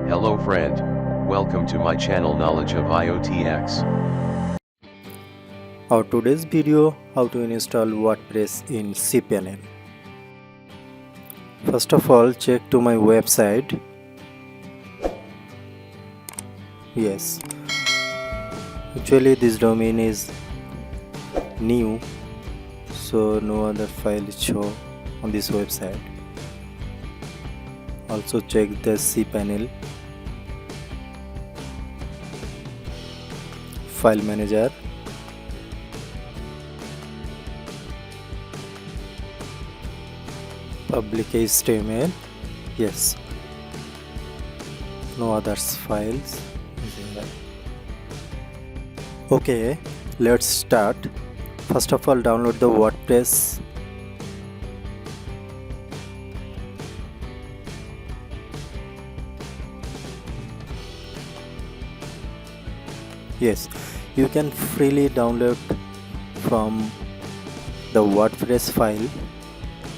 Hello friend, welcome to my channel Knowledge of IoTX. Our today's video, how to install WordPress in cPanel. First of all, check to my website. Yes, actually this domain is new, so no other file is show on this website. Also check the cPanel file manager. Public HTML, yes, no others files. Okay, let's start. First of all, download the WordPress. Yes, you can freely download from the WordPress file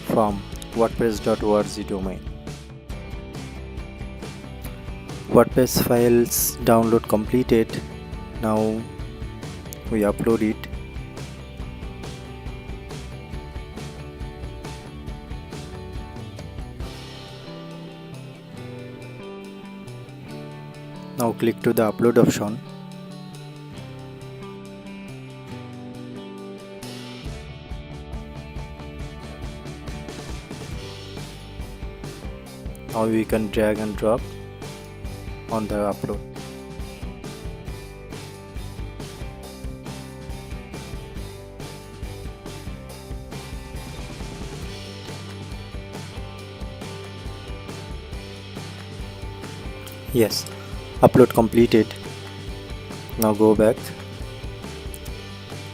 from wordpress.org domain. WordPress files download completed. Now we upload it. Now click to the upload option. Now we can drag and drop on the upload. Yes, upload completed. Now go back.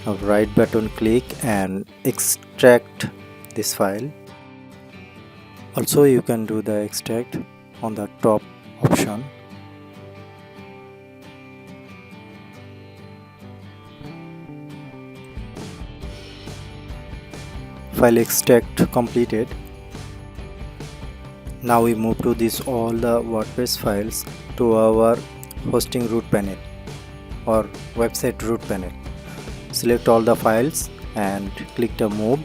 Now right button click and extract this file. Also you can do the extract on the top option. File extract completed. Now we move to this all the WordPress files to our hosting root panel or website root panel. Select all the files and click the move.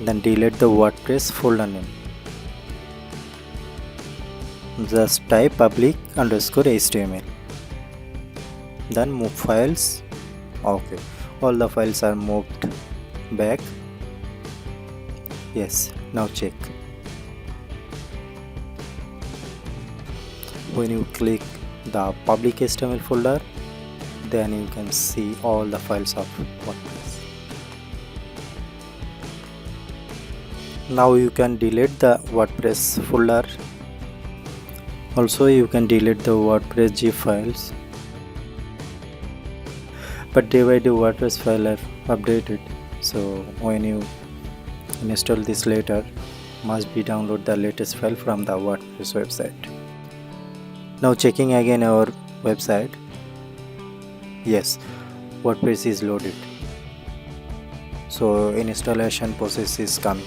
Then delete the WordPress folder name. Just type public_HTML. Then move files. Okay, all the files are moved back. Yes, now check. When you click the public HTML folder, then you can see all the files of WordPress. Now you can delete the WordPress folder. Also you can delete the WordPress zip files. But day by day WordPress file are updated, so when you install this later, must be download the latest file from the WordPress website. Now checking again our website. Yes, WordPress is loaded, so installation process is coming.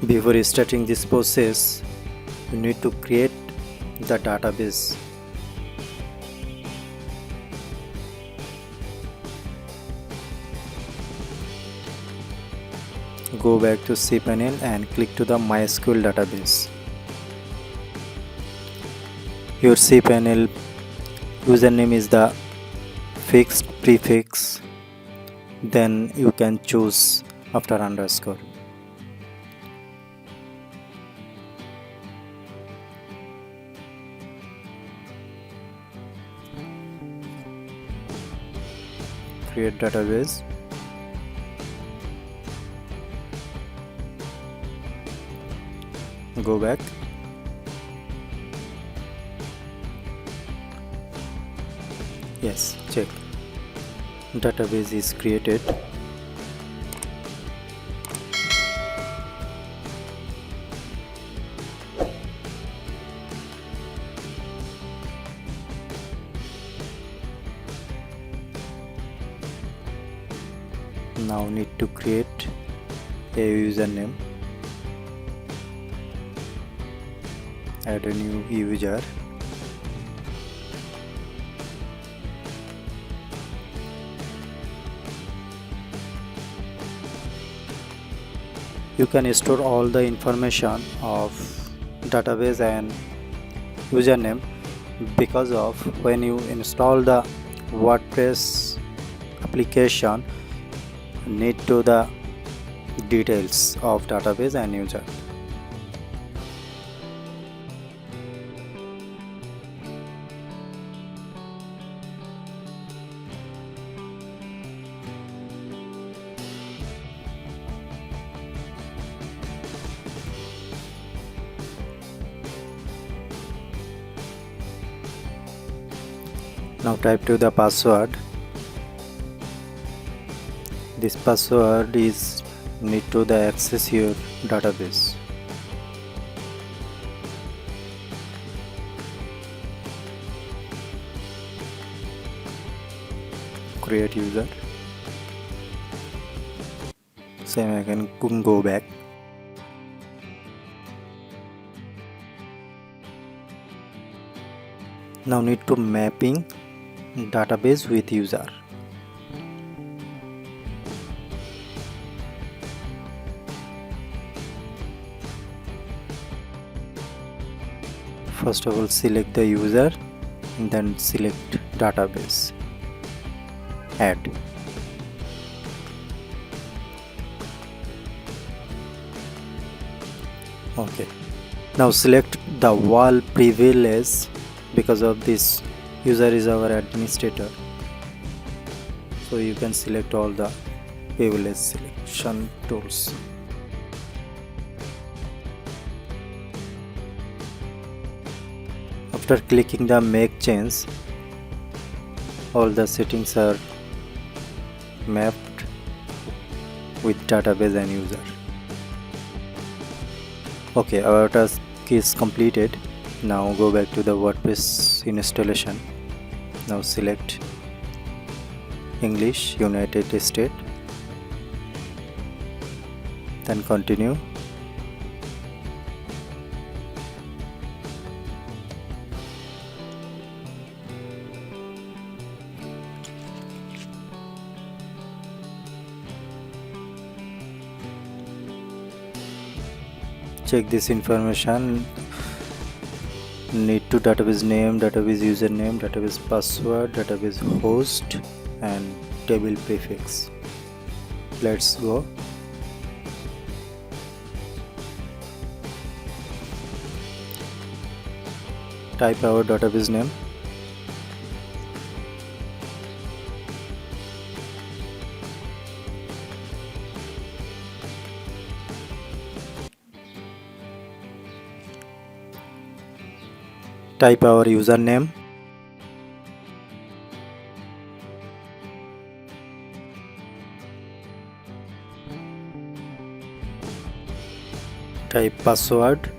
Before starting this process, you need to create the database. Go back to cPanel and click to the MySQL database. Your cPanel username is the fixed prefix, then you can choose after underscore. Create database. Go back. Yes, check. Database is created. Now need to create a username, add a new user, you can store all the information of database and username, because of when you install the WordPress application, need to the details of database and user. Now type to the password. This password is need to the access your database. Create user. Same again, go back. Now need to mapping database with user. First of all, select the user and then select database. Add. Okay. Now select the wall privilege, because of this user is our administrator, so you can select all the privilege selection tools. After clicking the make change, all the settings are mapped with database and user. Okay, our task is completed. Now go back to the WordPress installation. Now select English United States, then continue. Check this information. Need to database name, database username, database password, database host and table prefix. Let's go. Type our database name. Type our username. Type password.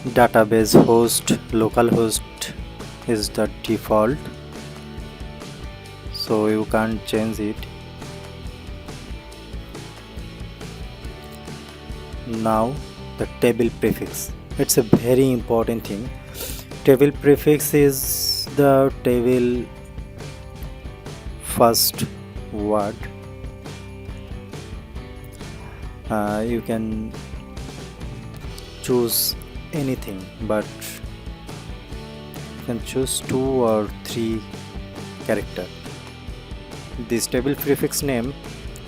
Database host, localhost is the default, so you can't change it. Now the table prefix, it's a very important thing. Table prefix is the table first word. You can choose anything, but you can choose 2 or 3 character. This table prefix name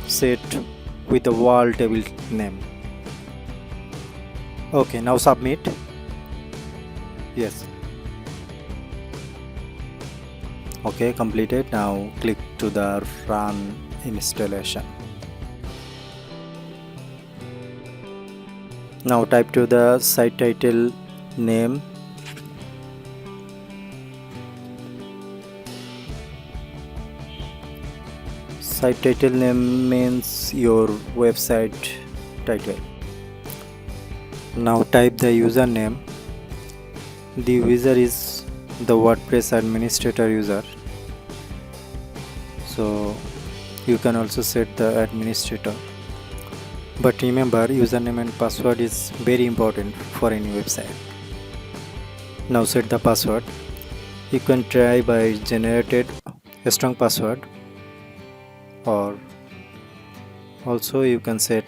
set with the wall table name. Okay, now submit. Yes. Okay, completed. Now click to the run installation. Now type to the site title name. Site title name means your website title. Now type the username. The user is the WordPress administrator user, so you can also set the administrator. But remember, username and password is very important for any website. Now set the password. You can try by generated a strong password, or also you can set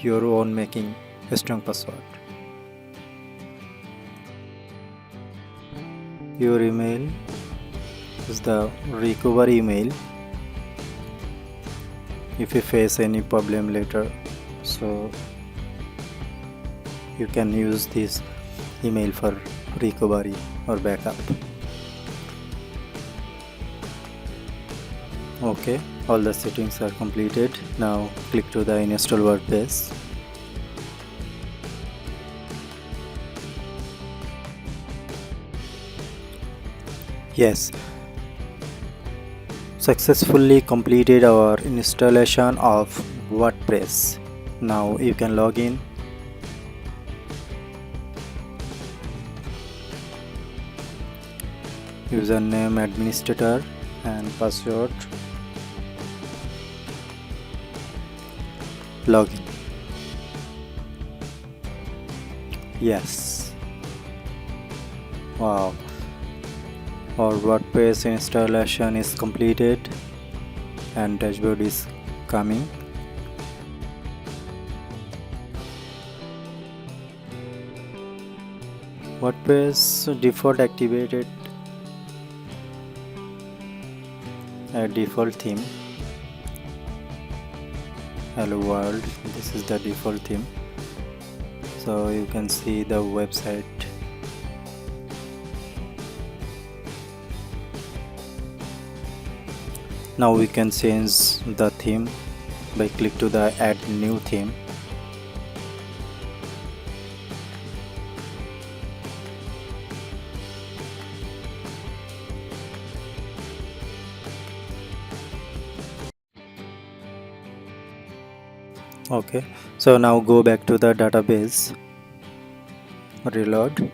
your own making a strong password. Your email is the recovery email if you face any problem later, so you can use this email for recovery or backup. Okay, all the settings are completed. Now click to the install WordPress. Yes, successfully completed our installation of WordPress. Now you can log in. Username administrator and password. Login. Yes. Wow. Our WordPress installation is completed and dashboard is coming. WordPress default activated a default theme. Hello world, this is the default theme, so you can see the website. Now we can change the theme by click to the add new theme. Okay, so now go back to the database, reload.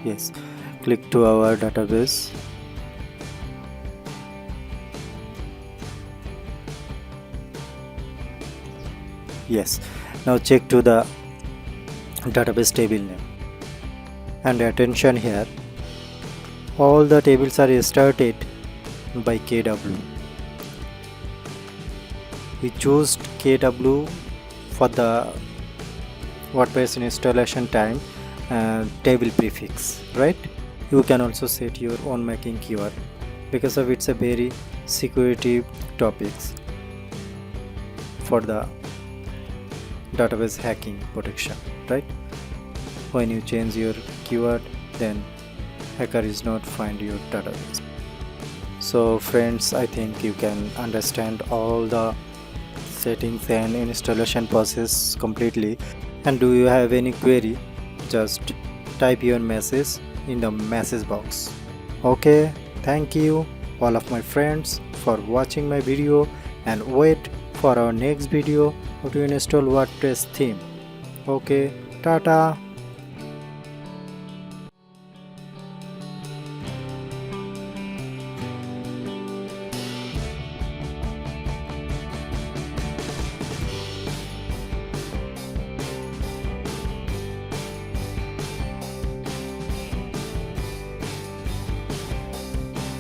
Yes, click to our database. Yes, now check to the database table name, and attention here, all the tables are started by KW. We choose KW for the WordPress installation time and table prefix, right? You can also set your own making keyword because of it's a very security topics for the database hacking protection, right? When you change your keyword, then hacker is not find your database. So friends, I think you can understand all the settings and installation process completely. And do you have any query, just type your message in the message box. Okay, thank you all of my friends for watching my video, and wait for our next video how to install WordPress theme. Okay, tata.